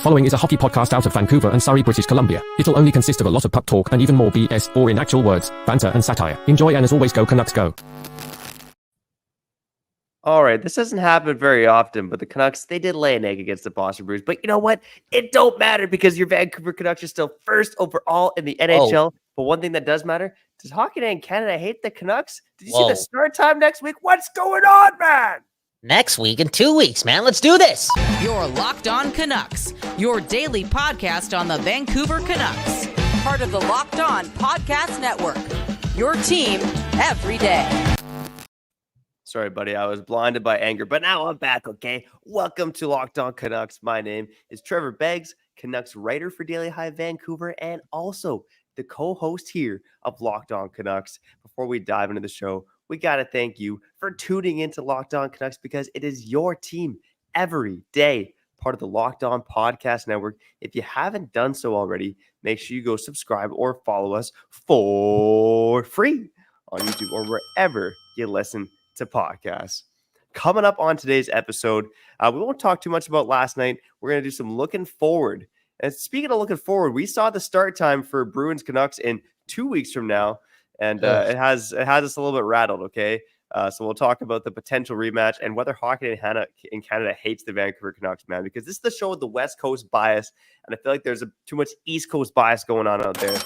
following is a hockey podcast out of Vancouver and Surrey, British Columbia. It'll only consist of a lot of puck talk and even more BS, or in actual words, banter and satire. Enjoy, and as always, go Canucks go. All right, this doesn't happen very often, but the Canucks, they did lay an egg against the Boston Bruins. But you know what? It don't matter because your Vancouver Canucks are still first overall in the NHL. But one thing that does matter, does Hockey Night in Canada hate the Canucks? Did you see the start time next week? What's going on, man? Next week in 2 weeks, man. Let's do this. You're Locked On Canucks, your daily podcast on the Vancouver Canucks. Part of the Locked On Podcast Network, your team every day. Sorry, buddy. I was blinded by anger, but now I'm back, okay? Welcome to Locked On Canucks. My name is Trevor Beggs, Canucks writer for Daily Hive Vancouver, and also the co-host here of Locked On Canucks. Before we dive into the show, we got to thank you for tuning into Locked On Canucks because it is your team every day, part of the Locked On Podcast Network. If you haven't done so already, make sure you go subscribe or follow us for free on YouTube or wherever you listen to podcasts. Coming up on today's episode, we won't talk too much about last night. We're going to do some looking forward. And speaking of looking forward, we saw the start time for Bruins Canucks in 2 weeks from now. And it has us a little bit rattled, okay? So we'll talk about the potential rematch and whether Hockey Night in Canada hates the Vancouver Canucks, man, because this is the show with the West Coast bias, and I feel like there's too much East Coast bias going on out there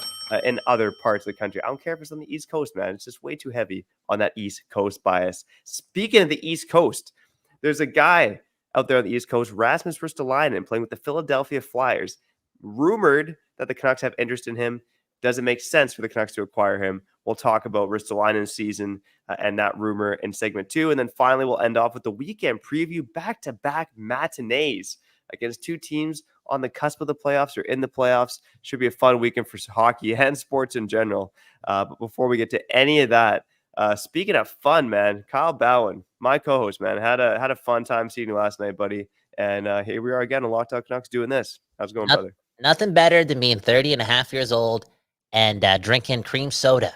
in other parts of the country. I don't care if it's on the East Coast, man. It's just way too heavy on that East Coast bias. Speaking of the East Coast, there's a guy out there on the East Coast, Rasmus Ristolainen, playing with the Philadelphia Flyers. Rumored that the Canucks have interest in him. Doesn't make sense for the Canucks to acquire him. We'll talk about Ristolainen's season and that rumor in segment 2. And then finally, we'll end off with the weekend preview, back-to-back matinees against two teams on the cusp of the playoffs or in the playoffs. Should be a fun weekend for hockey and sports in general. But before we get to any of that, speaking of fun, man, Kyle Bowen, my co-host, man, had a fun time seeing you last night, buddy. And here we are again on Locked On Canucks doing this. How's it going, brother? Nothing better than being 30 and a half years old and drinking cream soda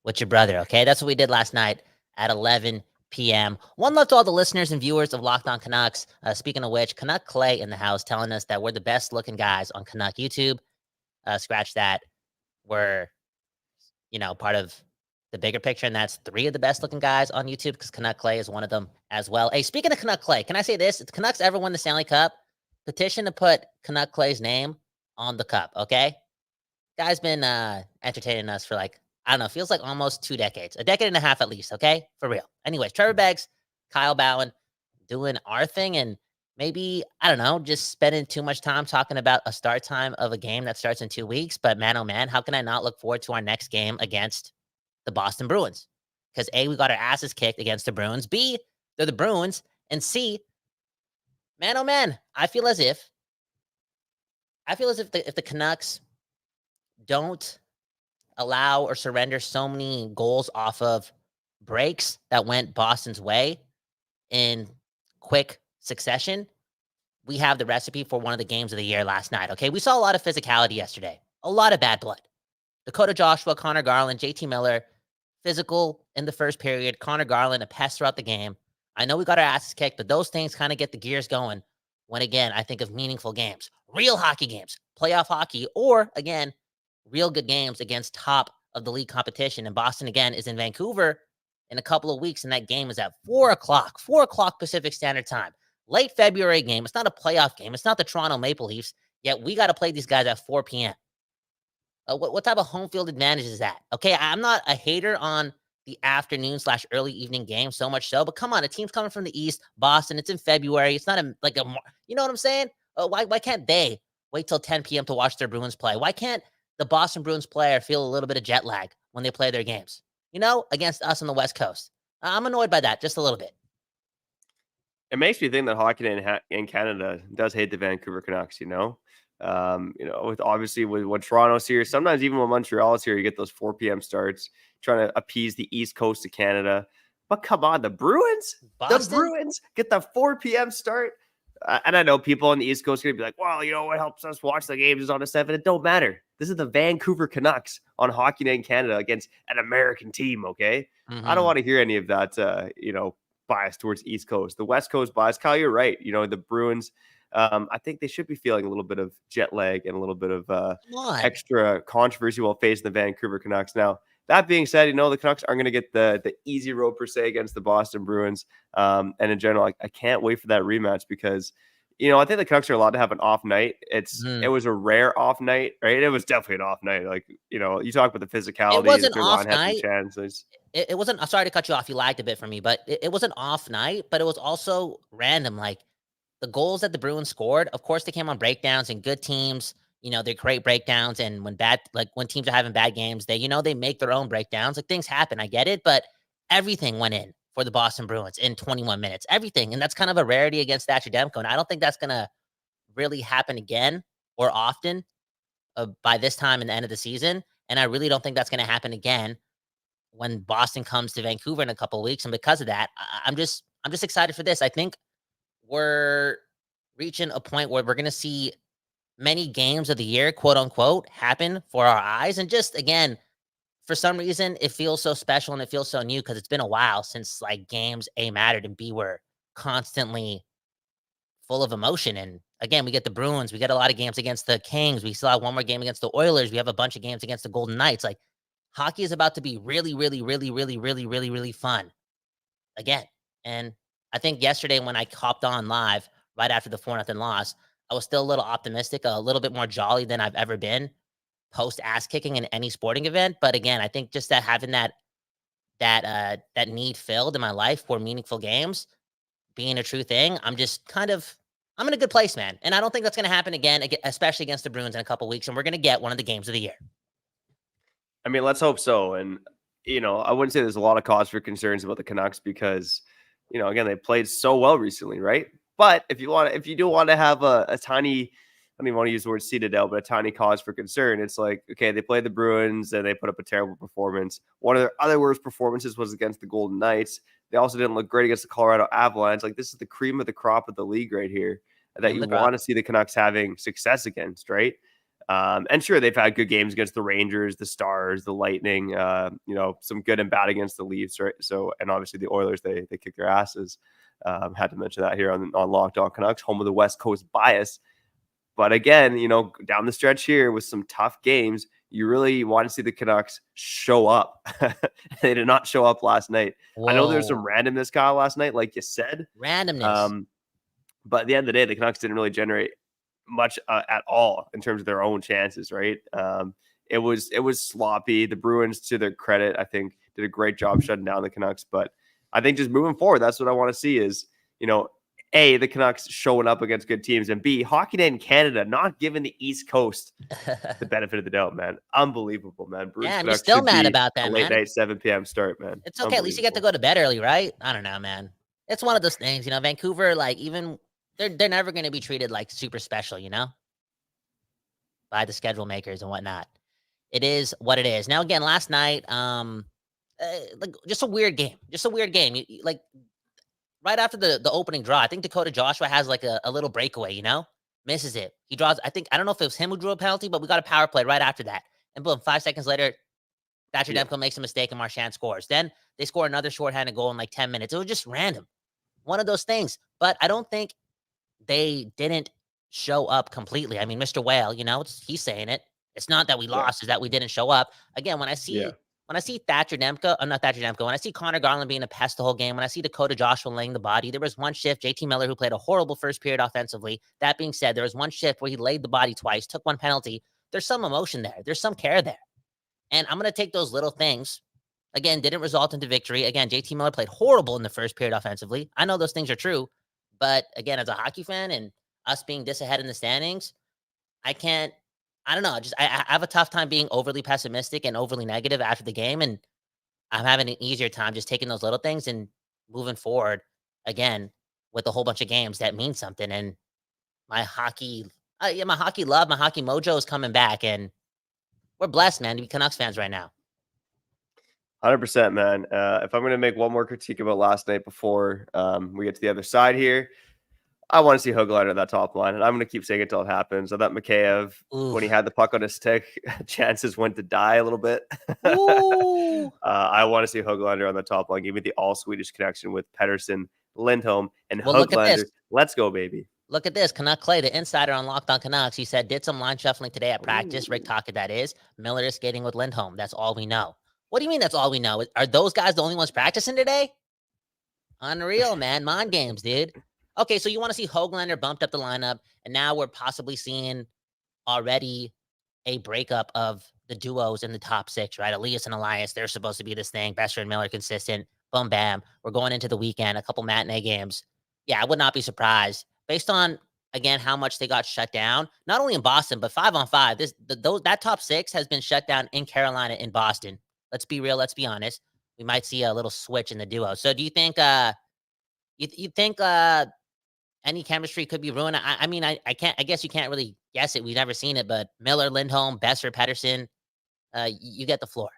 with your brother, okay? That's what we did last night at 11 p.m. One love to all the listeners and viewers of Locked On Canucks. Speaking of which, Canuck Clay in the house telling us that we're the best-looking guys on Canuck YouTube. Scratch that. We're, part of the bigger picture, and that's 3 of the best-looking guys on YouTube because Canuck Clay is one of them as well. Hey, speaking of Canuck Clay, can I say this? If the Canucks ever win the Stanley Cup, petition to put Canuck Clay's name on the cup, okay? Guy's been entertaining us for feels like almost 2 decades. A decade and a half at least, okay? For real. Anyways, Trevor Beggs, Kyle Bowen doing our thing and maybe, just spending too much time talking about a start time of a game that starts in 2 weeks. But man, oh man, how can I not look forward to our next game against the Boston Bruins? Because A, we got our asses kicked against the Bruins. B, they're the Bruins. And C, man, oh man, I feel as if the Canucks don't allow or surrender so many goals off of breaks that went Boston's way in quick succession, we have the recipe for one of the games of the year last night. Okay, we saw a lot of physicality yesterday, a lot of bad blood. Dakota Joshua, Connor Garland, JT Miller, physical in the first period. Connor Garland, a pest throughout the game. I know we got our asses kicked, but those things kind of get the gears going when, again, I think of meaningful games, real hockey games, playoff hockey, or, again, real good games against top of the league competition. And Boston, again, is in Vancouver in a couple of weeks, and that game is at 4 o'clock Pacific Standard Time. Late February game. It's not a playoff game. It's not the Toronto Maple Leafs, yet we got to play these guys at 4 p.m. What type of home field advantage is that? Okay, I'm not a hater on the afternoon/early evening game, so much so, but come on, a team's coming from the East, Boston, it's in February. It's not you know what I'm saying? Why can't they wait till 10 p.m. to watch their Bruins play? Why can't the Boston Bruins player feel a little bit of jet lag when they play their games, against us on the West Coast? I'm annoyed by that just a little bit. It makes me think that Hockey Night in Canada does hate the Vancouver Canucks, with when Toronto's here, sometimes even when Montreal's here, you get those 4 p.m. starts trying to appease the East Coast of Canada. But come on, the Bruins get the 4 p.m. start. And I know people on the East Coast are going to be like, well, what helps us watch the games is on a 7. It don't matter. This is the Vancouver Canucks on Hockey Night in Canada against an American team, okay? Mm-hmm. I don't want to hear any of that, bias towards East Coast. The West Coast bias, Kyle, you're right. The Bruins, I think they should be feeling a little bit of jet lag and a little bit of Come on. extra controversy while facing the Vancouver Canucks. Now, that being said, the Canucks are going to get the easy road per se against the Boston Bruins. And in general, I can't wait for that rematch because, I think the Canucks are allowed to have an off night. It was a rare off night, right? It was definitely an off night. Like, you talk about the physicality. It was an the off line had some night. chances. It wasn't. I'm sorry to cut you off. You lagged a bit for me, but it was an off night. But it was also random. Like the goals that the Bruins scored, of course, they came on breakdowns and good teams. They create breakdowns, and when teams are having bad games, they make their own breakdowns. Like things happen. I get it, but everything went in for the Boston Bruins in 21 minutes. Everything, and that's kind of a rarity against Thatcher Demko. And I don't think that's gonna really happen again or often by this time in the end of the season. And I really don't think that's gonna happen again when Boston comes to Vancouver in a couple of weeks. And because of that, I'm just excited for this. I think we're reaching a point where we're gonna see many games of the year, quote unquote, happen for our eyes. And just again, for some reason, it feels so special and it feels so new because it's been a while since games A mattered and B were constantly full of emotion. And again, we get the Bruins, we get a lot of games against the Kings. We still have one more game against the Oilers. We have a bunch of games against the Golden Knights. Like hockey is about to be really, really, really, really, really, really, really fun again. And I think yesterday when I hopped on live right after the 4-0 loss, I was still a little optimistic, a little bit more jolly than I've ever been post ass kicking in any sporting event. But again, I think just that having that need filled in my life for meaningful games being a true thing, I'm in a good place, man. And I don't think that's going to happen again, especially against the Bruins in a couple of weeks. And we're going to get one of the games of the year. I mean, let's hope so. And, I wouldn't say there's a lot of cause for concerns about the Canucks because, again, they played so well recently, right? But if you do want to have a tiny, I don't even want to use the word seeded out, but a tiny cause for concern, it's like, okay, they played the Bruins and they put up a terrible performance. One of their other worst performances was against the Golden Knights. They also didn't look great against the Colorado Avalanche. Like this is the cream of the crop of the league right here that you want to see the Canucks having success against, right? And sure, they've had good games against the Rangers, the Stars, the Lightning, some good and bad against the Leafs, right? So, and obviously the Oilers, they kick their asses. Had to mention that here on Locked On Canucks, home of the West Coast bias. But again, down the stretch here with some tough games, you really want to see the Canucks show up. They did not show up last night. Whoa. I know there's some randomness, Kyle, last night, like you said. Randomness. But at the end of the day, the Canucks didn't really generate much at all in terms of their own chances, right? It was sloppy. The Bruins, to their credit, I think did a great job shutting down the Canucks. But I think just moving forward, that's what I want to see is, A, the Canucks showing up against good teams, and B, Hockey Night in Canada not giving the East Coast the benefit of the doubt, man. Unbelievable, man. Bruins, yeah, I'm still mad about that, late night 7 p.m. start, man. It's okay. At least you get to go to bed early, right? I don't know, man. It's one of those things, Vancouver, even they're never going to be treated like super special, by the schedule makers and whatnot. It is what it is. Now, again, last night, just a weird game. Right after the opening draw, I think Dakota Joshua has a little breakaway, misses it. He draws, I don't know if it was him who drew a penalty, but we got a power play right after that. And boom, 5 seconds later, Thatcher Demko makes a mistake and Marchand scores. Then they score another shorthanded goal in 10 minutes. It was just random. One of those things. But I don't think they didn't show up completely. I mean, Mr. Whale, he's saying it. It's not that we lost, it's that we didn't show up. Again, when I see Thatcher Demko, not Thatcher Demko, when I see Connor Garland being a pest the whole game, when I see Dakota Joshua laying the body, there was one shift, JT Miller, who played a horrible first period offensively. That being said, there was one shift where he laid the body twice, took one penalty. There's some emotion there. There's some care there. And I'm going to take those little things. Again, didn't result into victory. Again, JT Miller played horrible in the first period offensively. I know those things are true. But again, as a hockey fan and us being this ahead in the standings, I don't know. I have a tough time being overly pessimistic and overly negative after the game. And I'm having an easier time just taking those little things and moving forward again with a whole bunch of games that mean something. And my hockey love, my hockey mojo is coming back. And we're blessed, man, to be Canucks fans right now. 100%, man. If I'm going to make one more critique about last night before we get to the other side here, I want to see Höglander on that top line, and I'm going to keep saying it till it happens. I thought Mikheyev, when he had the puck on his stick, chances went to die a little bit. I want to see Höglander on the top line. Give me the all-Swedish connection with Pettersson, Lindholm, and Höglander. Let's go, baby. Look at this. Canuck Clay, the insider on Locked On Canucks, he said, did some line shuffling today at practice. Rick Tocchet, that is. Miller is skating with Lindholm. That's all we know. What do you mean that's all we know? Are those guys the only ones practicing today? Unreal, man. Mind games, dude. Okay, so you want to see Höglander bumped up the lineup, and now we're possibly seeing already a breakup of the duos in the top six, right? Elias and Elias, they're supposed to be this thing. Besser and Miller consistent. Boom, bam. We're going into the weekend, a couple matinee games. Yeah, I would not be surprised. Based on, again, how much they got shut down, not only in Boston, but 5-on-5. That top six has been shut down in Carolina, in Boston. Let's be real. Let's be honest. We might see a little switch in the duo. So do you think you think any chemistry could be ruined? I mean, I guess you can't really guess it. We've never seen it, but Miller, Lindholm, Besser, Pettersson, you get the floor.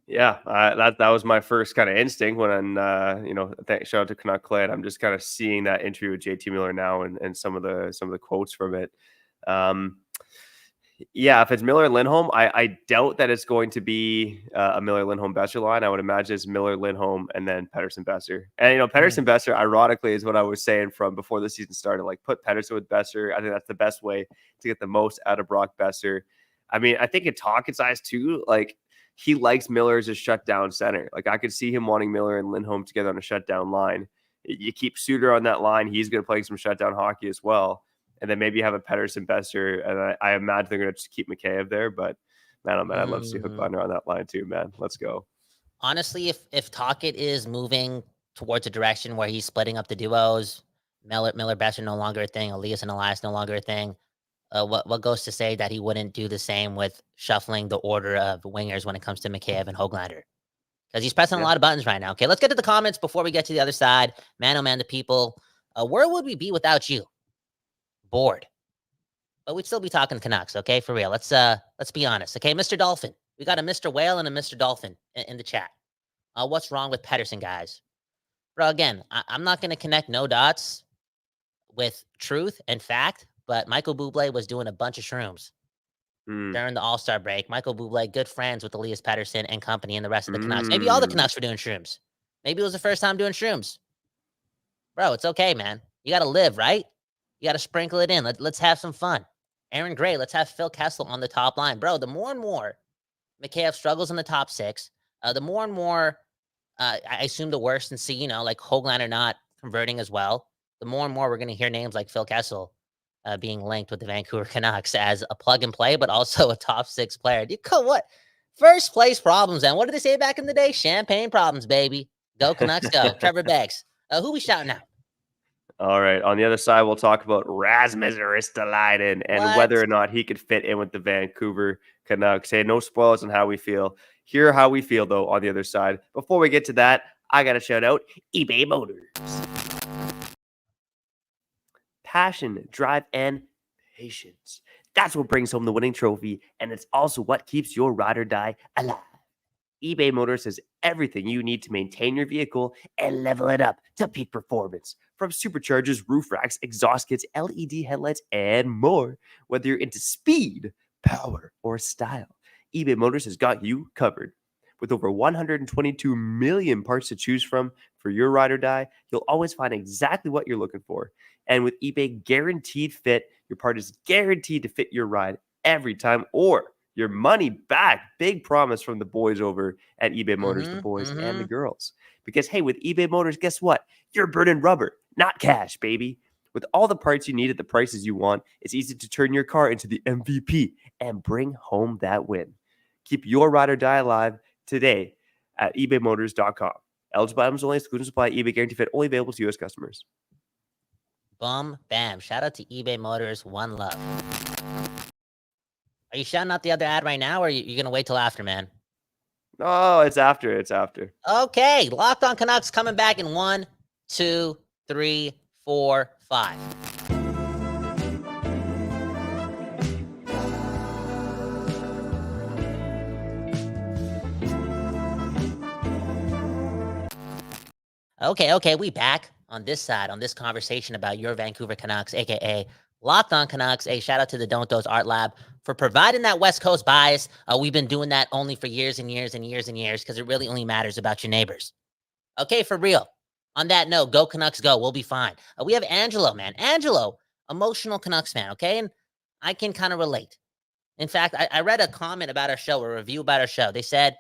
Yeah, that was my first kind of instinct when shout out to Canuck Clay. I'm just kind of seeing that interview with JT Miller now and some of the quotes from it. Yeah, if it's Miller and Lindholm, I doubt that it's going to be a Miller Lindholm Besser line. I would imagine it's Miller Lindholm and then Pettersson Besser. And Pettersson Besser, ironically, is what I was saying from before the season started. Like, put Pettersson with Besser. I think that's the best way to get the most out of Brock Besser. I mean, I think in Tocchet's eyes too, like, he likes Miller as a shutdown center. Like, I could see him wanting Miller and Lindholm together on a shutdown line. You keep Suter on that line, he's going to play some shutdown hockey as well. And then maybe you have a Pettersson Besser, and I imagine they're going to just keep Mikheyev there. But man, oh man, I'd love to see Höglander on that line too, man. Let's go. Honestly, if Tocchet is moving towards a direction where he's splitting up the duos, Miller Besser no longer a thing, Elias and Elias no longer a thing. What goes to say that he wouldn't do the same with shuffling the order of wingers when it comes to Mikheyev and Höglander? Because he's pressing a lot of buttons right now. Okay, let's get to the comments before we get to the other side. Man, oh man, the people. Where would we be without you? Bored. But we'd still be talking Canucks, okay? For real. Let's be honest. Okay, Mr. Dolphin. We got a Mr. Whale and a Mr. Dolphin in the chat. What's wrong with Pettersson, guys? Bro, again, I'm not going to connect no dots with truth and fact, but Michael Bublé was doing a bunch of shrooms during the All-Star break. Michael Bublé, good friends with Elias Pettersson and company and the rest of the Canucks. Maybe all the Canucks were doing shrooms. Maybe it was the first time doing shrooms. Bro, it's okay, man. You got to live, right? You got to sprinkle it in. Let's have some fun. Aaron Gray, let's have Phil Kessel on the top line. Bro, the more and more Mikheyev struggles in the top six, the more and more I assume the worst and see, like Höglander not converting as well, the more and more we're going to hear names like Phil Kessel being linked with the Vancouver Canucks as a plug and play, but also a top six player. Dude, what? First place problems, and what did they say back in the day? Champagne problems, baby. Go Canucks, go. Trevor Beggs. Who we shouting out? All right. On the other side, we'll talk about Rasmus Ristolainen and whether or not he could fit in with the Vancouver Canucks. Hey, no spoilers on how we feel. Hear how we feel, though, on the other side. Before we get to that, I got to shout out eBay Motors. Passion, drive, and patience. That's what brings home the winning trophy, and it's also what keeps your ride or die alive. eBay Motors has everything you need to maintain your vehicle and level it up to peak performance. From superchargers, roof racks, exhaust kits, LED headlights, and more. Whether you're into speed, power, or style, eBay Motors has got you covered. With over 122 million parts to choose from for your ride or die, you'll always find exactly what you're looking for. And with eBay Guaranteed Fit, your part is guaranteed to fit your ride every time, or your money back. Big promise from the boys over at eBay Motors, the boys and the girls. Because, hey, with eBay Motors, guess what? You're burning rubber, not cash, baby. With all the parts you need at the prices you want, it's easy to turn your car into the MVP and bring home that win. Keep your ride or die alive today at ebaymotors.com. Eligible items only, exclusions apply, eBay Guaranteed Fit, only available to U.S. customers. Boom, bam. Shout out to eBay Motors. One love. Are you shouting out the other ad right now, or are you going to wait till after, man? Oh, it's after. It's after. Okay. Locked On Canucks coming back in 1, 2, 3, 4, 5. Okay. We back on this side, on this conversation about your Vancouver Canucks, a.k.a. Locked On Canucks. A shout out to the Don't Dose Art Lab for providing that West Coast bias. We've been doing that only for years and years and years and years because it really only matters about your neighbors. Okay, for real. On that note, go Canucks, go. We'll be fine. We have Angelo, man. Angelo, emotional Canucks fan, okay? And I can kind of relate. In fact, I read a comment about our show, a review about our show. They said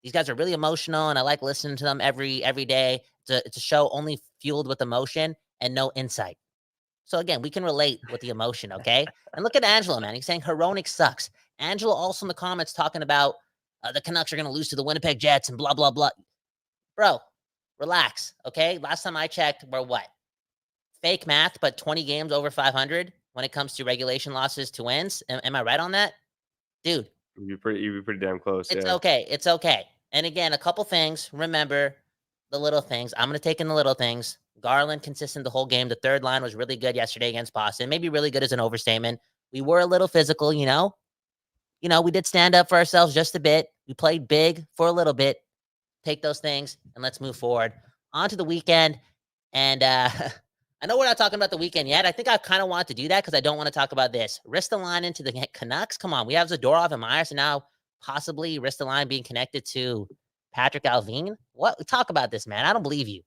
these guys are really emotional, and I like listening to them every day. It's a show only fueled with emotion and no insight. So again, we can relate with the emotion, okay? And look at Angelo, man. He's saying Hronek sucks. Angelo also in the comments talking about the Canucks are going to lose to the Winnipeg Jets and blah, blah, blah. Bro, relax, okay? Last time I checked, we're what? Fake math, but 20 games over 500 when it comes to regulation losses to wins. Am I right on that? Dude. You'd be pretty damn close. It's yeah. okay. It's okay. And again, a couple things. Remember the little things. I'm going to take in the little things. Garland consistent the whole game. The third line was really good yesterday against Boston. Maybe really good as an overstatement. We were a little physical, you know. We did stand up for ourselves just a bit. We played big for a little bit. Take those things and let's move forward. On to the weekend. And I know we're not talking about the weekend yet. I think I kind of want to do that because I don't want to talk about this. Ristolainen to the Canucks. Come on. We have Zadorov and Myers, and now possibly Ristolainen being connected to Patrick Alvin. What? Talk about this, man. I don't believe you.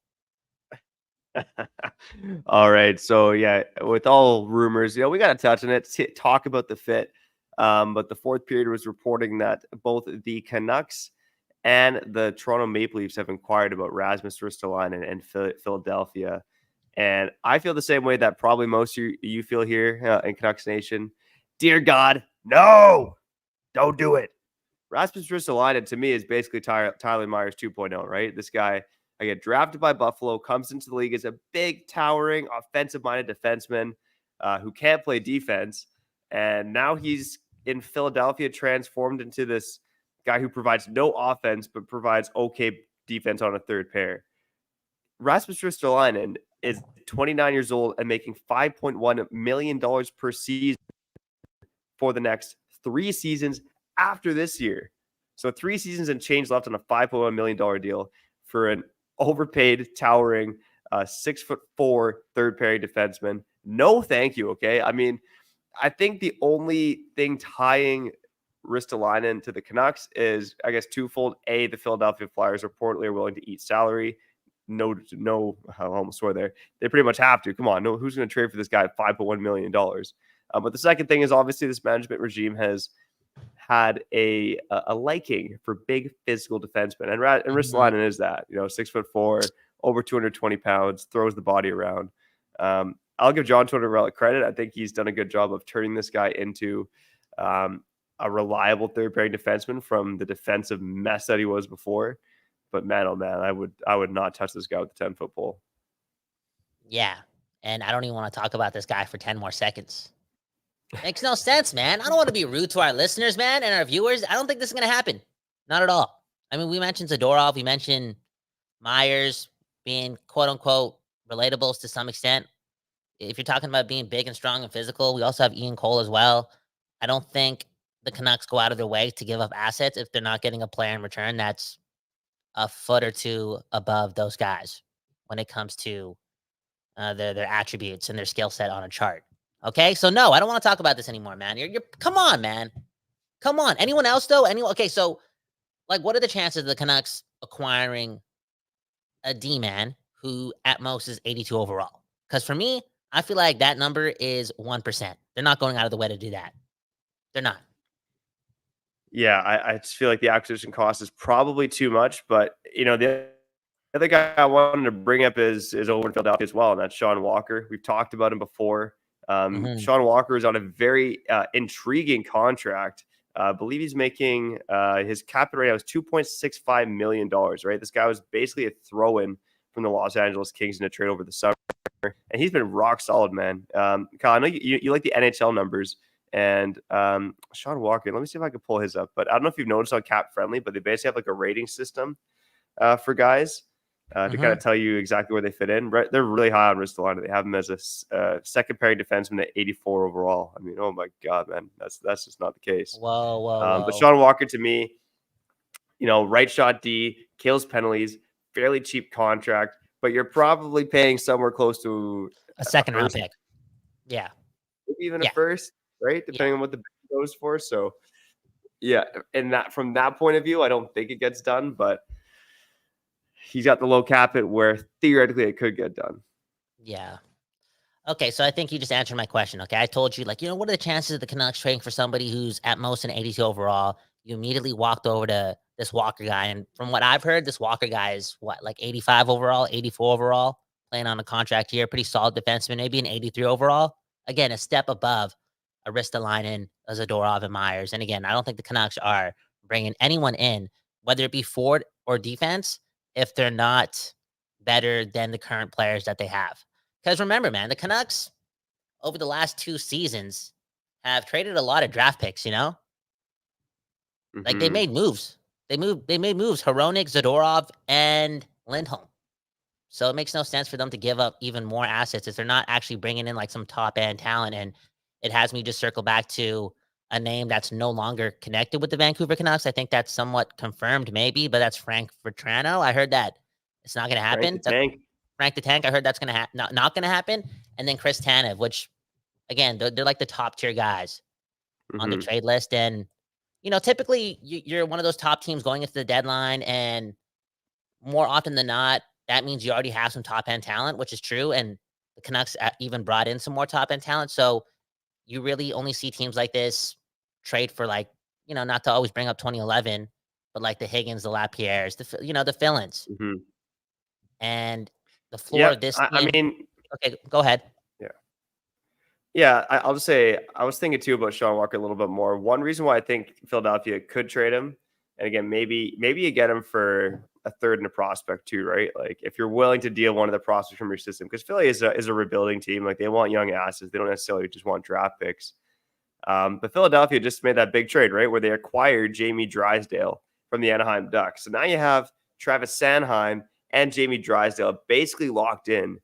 All right. So, yeah, with all rumors, we got to touch on it, talk about the fit. But the fourth period was reporting that both the Canucks and the Toronto Maple Leafs have inquired about Rasmus Ristolainen and Philadelphia. And I feel the same way that probably most of you feel here in Canucks Nation. Dear God, no, don't do it. Rasmus Ristolainen, to me, is basically Tyler Myers 2.0, right? This guy, I get drafted by Buffalo, comes into the league as a big, towering, offensive-minded defenseman who can't play defense. And now he's in Philadelphia, transformed into this guy who provides no offense, but provides okay defense on a third pair. Rasmus Ristolainen is 29 years old and making $5.1 million per season for the next 3 seasons after this year. So 3 seasons and change left on a $5.1 million deal for an overpaid, towering 6'4" third pairing defenseman. No, thank you. Okay. I mean, I think the only thing tying Ristolainen to the Canucks is, I guess, twofold. A, the Philadelphia Flyers reportedly are willing to eat salary. No, I almost swore there. They pretty much have to. Come on. No, who's going to trade for this guy at $5.1 million? But the second thing is obviously this management regime has had a liking for big physical defensemen. And Ristolainen is that, 6'4", over 220 pounds, throws the body around. I'll give John Tortorella credit. I think he's done a good job of turning this guy into a reliable third pairing defenseman from the defensive mess that he was before. But man, oh man, I would not touch this guy with the 10-foot pole. Yeah. And I don't even want to talk about this guy for 10 more seconds. Makes no sense, man. I don't want to be rude to our listeners, man, and our viewers. I don't think this is going to happen. Not at all. I mean, we mentioned Zadorov. We mentioned Myers being quote unquote relatables to some extent. If you're talking about being big and strong and physical, we also have Ian Cole as well. I don't think the Canucks go out of their way to give up assets if they're not getting a player in return that's a foot or two above those guys when it comes to their attributes and their skill set on a chart. Okay, so no, I don't want to talk about this anymore, man. You're come on, man. Come on. Anyone else though? Okay, so like, what are the chances of the Canucks acquiring a D-man who at most is 82 overall? Because for me, I feel like that number is 1%. They're not going out of the way to do that. They're not. Yeah, I just feel like the acquisition cost is probably too much. But, the other guy I wanted to bring up is over in Philadelphia as well, and that's Sean Walker. We've talked about him before. Sean Walker is on a very intriguing contract. I believe he's making his cap right now is $2.65 million, right? This guy was basically a throw-in from the Los Angeles Kings in a trade over the summer. And he's been rock solid, man. Kyle, I know you like the NHL numbers. And Sean Walker, let me see if I can pull his up. But I don't know if you've noticed on Cap Friendly, but they basically have like a rating system for guys to kind of tell you exactly where they fit in. They're really high on Ristolainen. They have him as a second pairing defenseman at 84 overall. I mean, oh my God, man, that's just not the case. Whoa. But Sean Walker, to me, right shot D, kills penalties, fairly cheap contract, but you're probably paying somewhere close to a second round pick. Yeah. Maybe even a first, right? Depending on what the bid goes for. So yeah, and that from that point of view, I don't think it gets done, but he's got the low cap it where theoretically it could get done. Yeah. Okay, so I think you just answered my question. Okay, I told you, like, what are the chances of the Canucks trading for somebody who's at most an 82 overall? You immediately walked over to this Walker guy, and from what I've heard, this Walker guy is like 85 overall, 84 overall, playing on a contract here, pretty solid defenseman, maybe an 83 overall. Again, a step above Aristolainen, Zadorov, and Myers. And again, I don't think the Canucks are bringing anyone in, whether it be forward or defense, if they're not better than the current players that they have. Because remember, man, the Canucks over the last 2 seasons have traded a lot of draft picks, Like they made moves. They made moves. Hronek, Zadorov, and Lindholm. So it makes no sense for them to give up even more assets if they're not actually bringing in like some top end talent. And it has me just circle back to a name that's no longer connected with the Vancouver Canucks. I think that's somewhat confirmed, maybe, but that's Frank Vetrano. I heard that it's not going to happen. Frank the Tank. I heard that's going to not going to happen. And then Chris Tanev, which again, they're like the top tier guys on the trade list. And, typically you're one of those top teams going into the deadline. And more often than not, that means you already have some top end talent, which is true. And the Canucks even brought in some more top end talent. So you really only see teams like this trade for like, not to always bring up 2011, but like the Higgins, the Lapierres, the fill-ins. And the floor of this team, okay, go ahead. I'll just say I was thinking too about Sean Walker a little bit more. One reason why I think Philadelphia could trade him, and again, maybe you get him for a third and a prospect too, right? Like if you're willing to deal one of the prospects from your system, because Philly is a rebuilding team. Like they want young assets. They don't necessarily just want draft picks. But Philadelphia just made that big trade, right? Where they acquired Jamie Drysdale from the Anaheim Ducks. So now you have Travis Sanheim and Jamie Drysdale basically locked in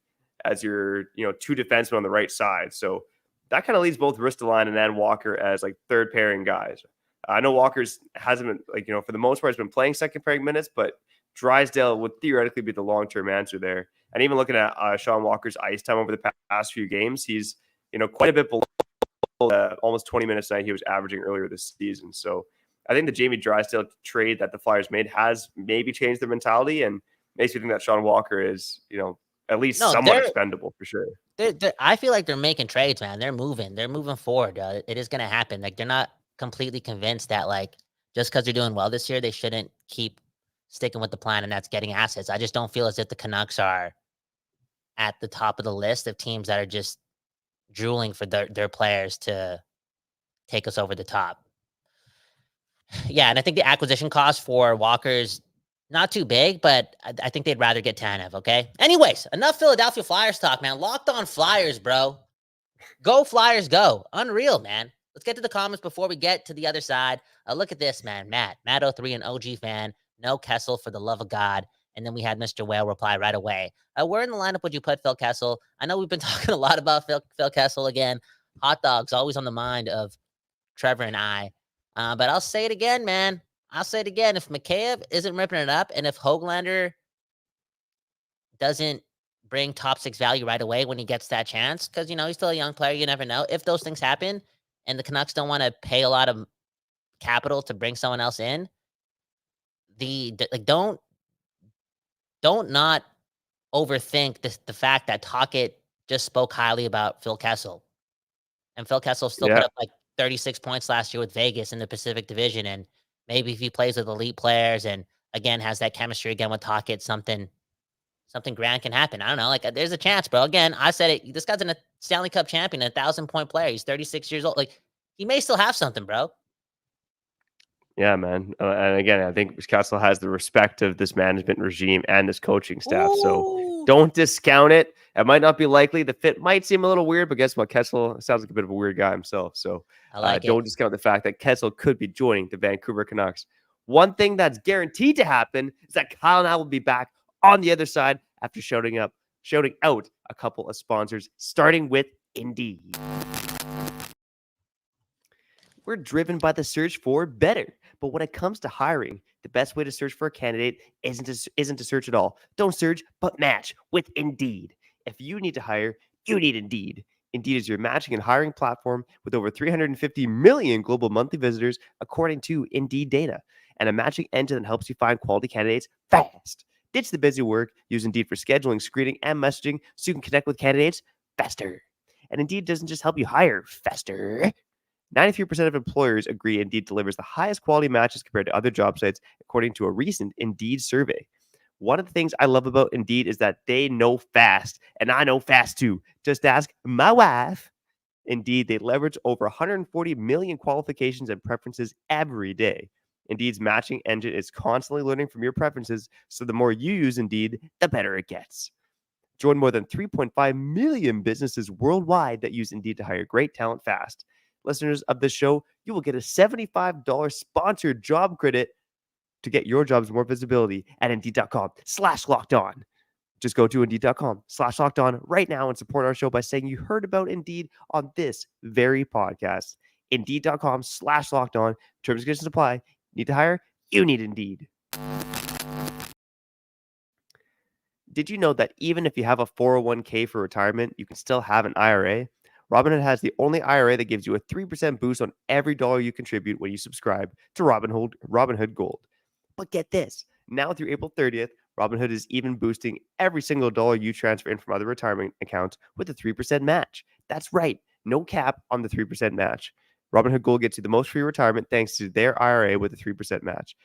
as your, 2 defensemen on the right side. So that kind of leaves both Ristolainen and Walker as like third pairing guys. I know Walker's hasn't been for the most part, has been playing second pairing minutes, but Drysdale would theoretically be the long-term answer there. And even looking at Sean Walker's ice time over the past few games, he's, quite a bit below almost 20 minutes a night he was averaging earlier this season. So I think the Jamie Drysdale trade that the Flyers made has maybe changed their mentality and makes me think that Sean Walker is, at least somewhat expendable for sure. I feel like they're making trades, man. They're moving forward. It is going to happen. Like they're not completely convinced that like just because they're doing well this year, they shouldn't keep sticking with the plan, and that's getting assets. I just don't feel as if the Canucks are at the top of the list of teams that are just drooling for their players to take us over the top. Yeah, and I think the acquisition cost for Walker's not too big, but I think they'd rather get Tanev, okay? Anyways, enough Philadelphia Flyers talk, man. Locked on Flyers, bro. Go Flyers, go. Unreal, man. Let's get to the comments before we get to the other side. Look at this, man. Matt03, an OG fan. No Kessel, for the love of God. And then we had Mr. Whale reply right away. Where in the lineup would you put Phil Kessel? I know we've been talking a lot about Phil Kessel again. Hot dogs always on the mind of Trevor and I. But I'll say it again, man. I'll say it again. If Mikheyev isn't ripping it up, and if Höglander doesn't bring top 6 value right away when he gets that chance, because, he's still a young player, you never know. If those things happen and the Canucks don't want to pay a lot of capital to bring someone else in, don't not overthink the fact that Tocchet just spoke highly about Phil Kessel. And Phil Kessel still put up like 36 points last year with Vegas in the Pacific Division. And maybe if he plays with elite players and, again, has that chemistry again with Tocchet, something grand can happen. I don't know. Like, there's a chance, bro. Again, I said it. This guy's a Stanley Cup champion, a 1,000-point player. He's 36 years old. Like, he may still have something, bro. Yeah, man. And again, I think Kessel has the respect of this management regime and this coaching staff. Ooh. So don't discount it. It might not be likely. The fit might seem a little weird, but guess what? Kessel sounds like a bit of a weird guy himself. So don't discount the fact that Kessel could be joining the Vancouver Canucks. One thing that's guaranteed to happen is that Kyle and I will be back on the other side after shouting out a couple of sponsors, starting with Indeed. We're driven by the search for better. But when it comes to hiring, the best way to search for a candidate isn't to search at all. Don't search, but match with Indeed. If you need to hire, you need Indeed. Indeed is your matching and hiring platform with over 350 million global monthly visitors, according to Indeed data, and a matching engine that helps you find quality candidates fast. Ditch the busy work. Use Indeed for scheduling, screening, and messaging so you can connect with candidates faster. And Indeed doesn't just help you hire faster. 93% of employers agree Indeed delivers the highest quality matches compared to other job sites, according to a recent Indeed survey. One of the things I love about Indeed is that they know fast, and I know fast too. Just ask my wife. Indeed, they leverage over 140 million qualifications and preferences every day. Indeed's matching engine is constantly learning from your preferences, so the more you use Indeed, the better it gets. Join more than 3.5 million businesses worldwide that use Indeed to hire great talent fast. Listeners of this show, you will get a $75 sponsored job credit to get your jobs more visibility at Indeed.com/lockedon. Just go to Indeed.com/lockedon right now and support our show by saying you heard about Indeed on this very podcast. Indeed.com/lockedon. Terms and conditions apply. Need to hire? You need Indeed. Did you know that even if you have a 401k for retirement, you can still have an IRA? Robinhood has the only IRA that gives you a 3% boost on every dollar you contribute when you subscribe to Robinhood Gold. But get this, now through April 30th, Robinhood is even boosting every single dollar you transfer in from other retirement accounts with a 3% match. That's right, no cap on the 3% match. Robinhood Gold gets you the most free retirement thanks to their IRA with a 3% match.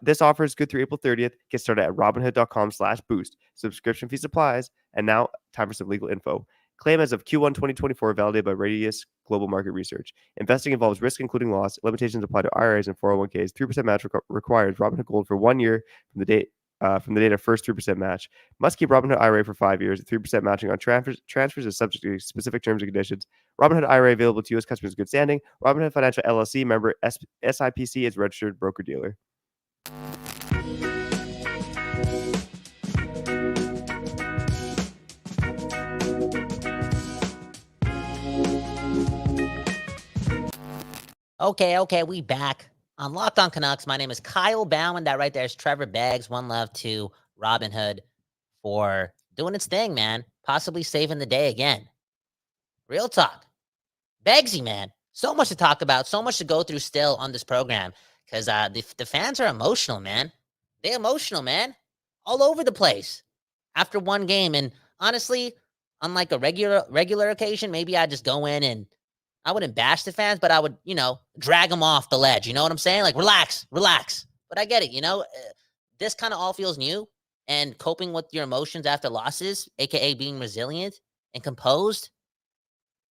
This offer is good through April 30th. Get started at Robinhood.com/boost. Subscription fees applies. And now, time for some legal info. Claim as of Q1 2024, validated by Radius Global Market Research. Investing involves risk, including loss. Limitations apply to IRAs and 401ks. 3% match requires Robinhood Gold for 1 year from the date of first 3% match. Must keep Robinhood IRA for 5 years. 3% matching on transfers is subject to specific terms and conditions. Robinhood IRA available to U.S. customers in good standing. Robinhood Financial LLC, member SIPC, is registered broker-dealer. Okay, we back on Locked On Canucks. My name is Kyle Bowen. That right there is Trevor Beggs. One love to Robinhood for doing its thing, man. Possibly saving the day again. Real talk. Beggsy, man. So much to talk about. So much to go through still on this program. Because the fans are emotional, man. They're emotional, man. All over the place after one game. And honestly, on like a regular occasion, maybe I just go in and I wouldn't bash the fans, but I would, drag them off the ledge. You know what I'm saying? Like, relax. But I get it, this kind of all feels new. And coping with your emotions after losses, a.k.a. being resilient and composed,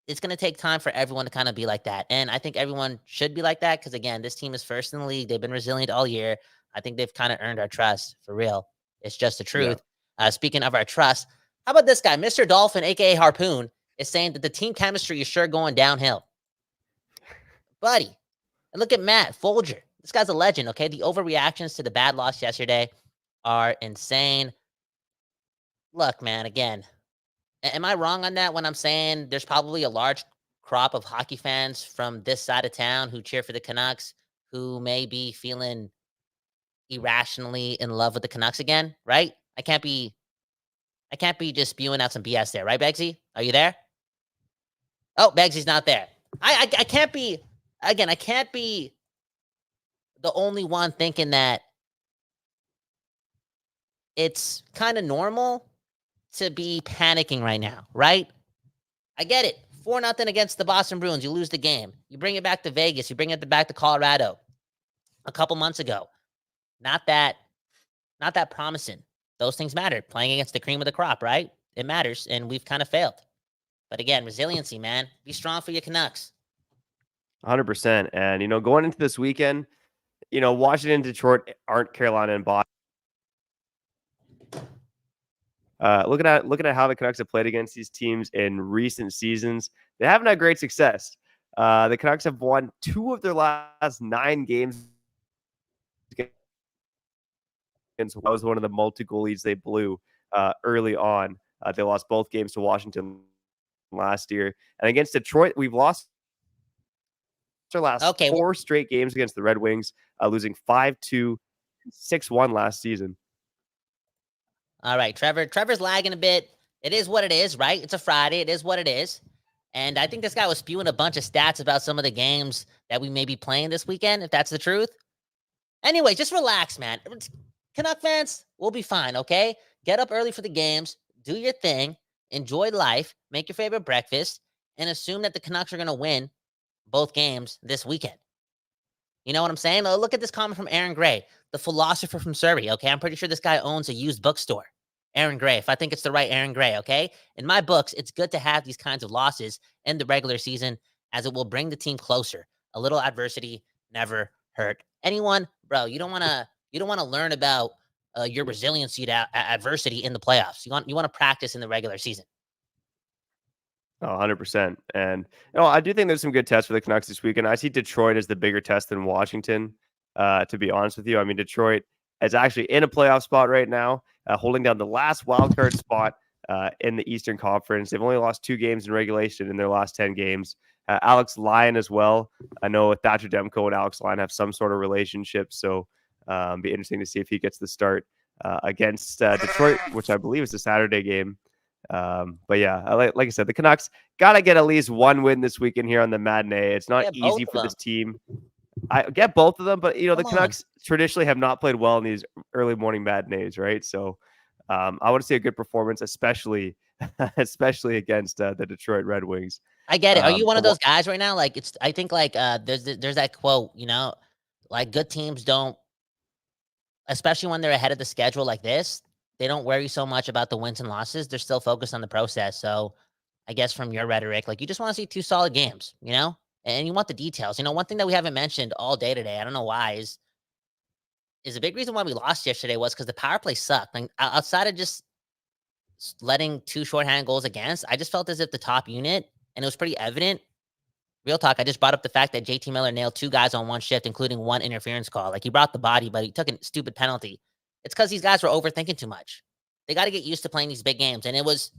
it's going to take time for everyone to kind of be like that. And I think everyone should be like that because, again, this team is first in the league. They've been resilient all year. I think they've kind of earned our trust, for real. It's just the truth. Yeah. Speaking of our trust, how about this guy, Mr. Dolphin, a.k.a. Harpoon, is saying that the team chemistry is sure going downhill. Buddy, and look at Matt Folger. This guy's a legend, okay? The overreactions to the bad loss yesterday are insane. Look, man, again, am I wrong on that when I'm saying there's probably a large crop of hockey fans from this side of town who cheer for the Canucks who may be feeling irrationally in love with the Canucks again, right? I can't be just spewing out some BS there, right, Beggsy? Are you there? Oh, Beggsy's not there. I can't be, again, I can't be the only one thinking that it's kind of normal to be panicking right now, right? I get it. 4-0 against the Boston Bruins. You lose the game. You bring it back to Vegas. You bring it back to Colorado a couple months ago. Not that promising. Those things matter. Playing against the cream of the crop, right? It matters, and we've kind of failed. But again, resiliency, man. Be strong for your Canucks. 100%. And, going into this weekend, Washington, Detroit aren't Carolina and Boston. Looking at how the Canucks have played against these teams in recent seasons, they haven't had great success. The Canucks have won 2 of their last 9 games. That was one of the multi-goal leads they blew early on. They lost both games to Washington last year. And against Detroit, we've lost our last 4 straight games against the Red Wings, losing 5-2, 6-1 last season. All right, Trevor's lagging a bit. It is what it is, right? It's a Friday. It is what it is. And I think this guy was spewing a bunch of stats about some of the games that we may be playing this weekend, if that's the truth. Anyway, just relax, man. Canuck fans, we'll be fine, okay? Get up early for the games, do your thing, enjoy life, make your favorite breakfast, and assume that the Canucks are going to win both games this weekend. You know what I'm saying? Look at this comment from Aaron Gray, the philosopher from Surrey, okay? I'm pretty sure this guy owns a used bookstore. Aaron Gray, if I think it's the right Aaron Gray, okay? In my books, it's good to have these kinds of losses in the regular season as it will bring the team closer. A little adversity never hurt anyone. Bro, you don't want to learn about your resiliency to adversity in the playoffs. You want to practice in the regular season. Oh, 100%. And I do think there's some good tests for the Canucks this weekend. I see Detroit as the bigger test than Washington, to be honest with you. I mean, Detroit is actually in a playoff spot right now, holding down the last wildcard spot in the Eastern Conference. They've only lost 2 games in regulation in their last 10 games. Alex Lyon as well. I know Thatcher Demko and Alex Lyon have some sort of relationship, so be interesting to see if he gets the start against Detroit, which I believe is a Saturday game. But yeah, like I said, the Canucks got to get at least one win this weekend here on the matinee. It's not easy for this team. I get both of them, but the Canucks traditionally have not played well in these early morning matinees, right? So I want to see a good performance, especially against the Detroit Red Wings. I get it. Are you one of those guys right now? Like I think like there's that quote, like good teams don't, especially when they're ahead of the schedule like this, they don't worry so much about the wins and losses. They're still focused on the process. So I guess from your rhetoric, like you just want to see 2 solid games, and you want the details. One thing that we haven't mentioned all day today, I don't know why, is a big reason why we lost yesterday was because the power play sucked. Like outside of just letting 2 shorthand goals against, I just felt as if the top unit, and it was pretty evident. Real talk, I just brought up the fact that JT Miller nailed 2 guys on one shift, including 1 interference call. Like he brought the body, but he took a stupid penalty. It's because these guys were overthinking too much. They got to get used to playing these big games. And it was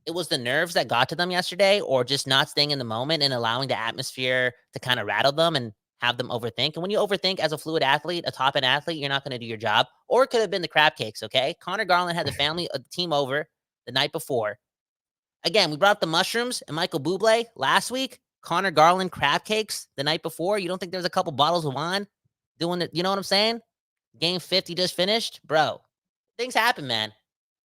the nerves that got to them yesterday, or just not staying in the moment and allowing the atmosphere to kind of rattle them and have them overthink. And when you overthink as a fluid athlete, a top-end athlete, you're not going to do your job. Or it could have been the crab cakes, okay? Connor Garland had the team over the night before. Again, we brought up the mushrooms and Michael Bublé last week. Connor Garland crab cakes the night before. You don't think there's a couple bottles of wine doing it? You know what I'm saying? Game 50 just finished. Bro, things happen, man.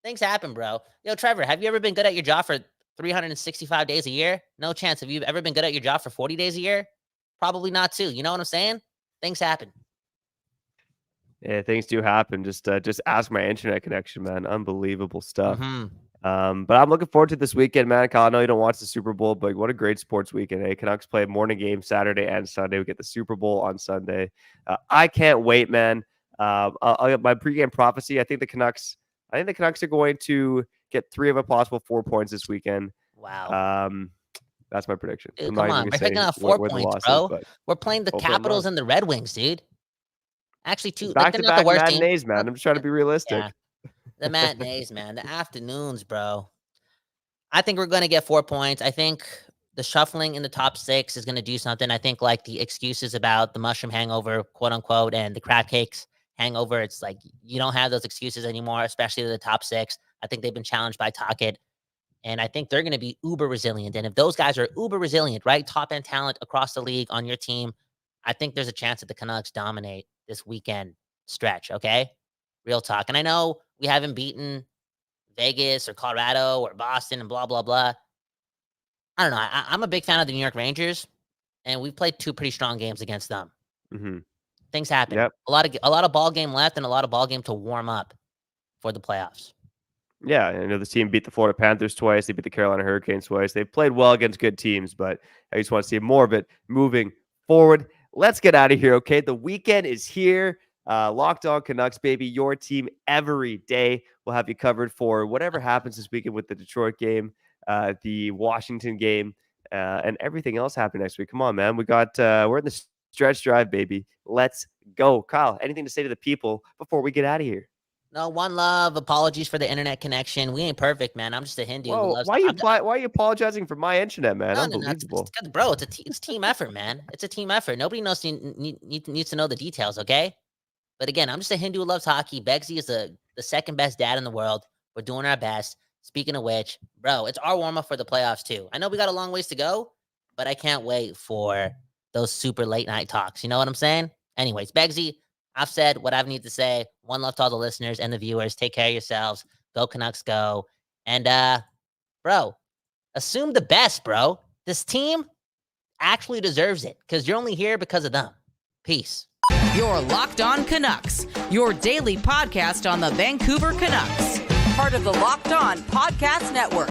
Things happen, bro. Yo, Trevor, have you ever been good at your job for 365 days a year? No chance. Have you ever been good at your job for 40 days a year? Probably not too. You know what I'm saying? Things happen. Yeah, things do happen. Just ask my internet connection, man. Unbelievable stuff. But I'm looking forward to this weekend, man. Kyle, I know you don't watch the Super Bowl, but what a great sports weekend. Hey, Canucks play a morning game Saturday and Sunday. We get the Super Bowl on Sunday. I can't wait, man. I'll get my pregame prophecy. I think the Canucks are going to get 3 of a possible 4 points this weekend. Wow. That's my prediction. Dude, come on. We're picking up 4 points, bro. We're playing the Capitals and the Red Wings, dude. Actually, 2 back-to-back matinees, man. I'm just trying to be realistic. Yeah. The matinees, man. The afternoons, bro. I think we're going to get 4 points. I think the shuffling in the top 6 is going to do something. I think like the excuses about the mushroom hangover, quote unquote, and the crab cakes hangover, it's like you don't have those excuses anymore, especially the top 6. I think they've been challenged by Tocchet, and I think they're going to be uber resilient. And if those guys are uber resilient, right, top end talent across the league on your team, I think there's a chance that the Canucks dominate this weekend stretch. Okay, real talk. And I know we haven't beaten Vegas or Colorado or Boston and blah blah blah. I don't know. I'm a big fan of the New York Rangers, and we've played 2 pretty strong games against them. Things happen. Yep. A lot of ball game left and a lot of ball game to warm up for the playoffs. Yeah, I know this team beat the Florida Panthers twice. They beat the Carolina Hurricanes twice. They've played well against good teams, but I just want to see more of it moving forward. Let's get out of here, okay? The weekend is here. Locked On Canucks, baby. Your team every day. We'll have you covered for whatever happens this weekend with the Detroit game, the Washington game, and everything else happening next week. Come on, man. We're in the stretch drive, baby. Let's go. Kyle, anything to say to the people before we get out of here? No, one love. Apologies for the internet connection. We ain't perfect, man. I'm just a Hindu. Whoa, why are you apologizing for my internet, man? Unbelievable. Bro, it's team effort, man. It's a team effort. Nobody needs to know the details, okay? But again, I'm just a Hindu who loves hockey. Begsy is the second best dad in the world. We're doing our best. Speaking of which, bro, it's our warm-up for the playoffs, too. I know we got a long ways to go, but I can't wait for those super late-night talks. You know what I'm saying? Anyways, Begsy, I've said what I need to say. One love to all the listeners and the viewers. Take care of yourselves. Go Canucks, go. And, bro, assume the best, bro. This team actually deserves it because you're only here because of them. Peace. Your Locked On Canucks, your daily podcast on the Vancouver Canucks. Part of the Locked On Podcast Network.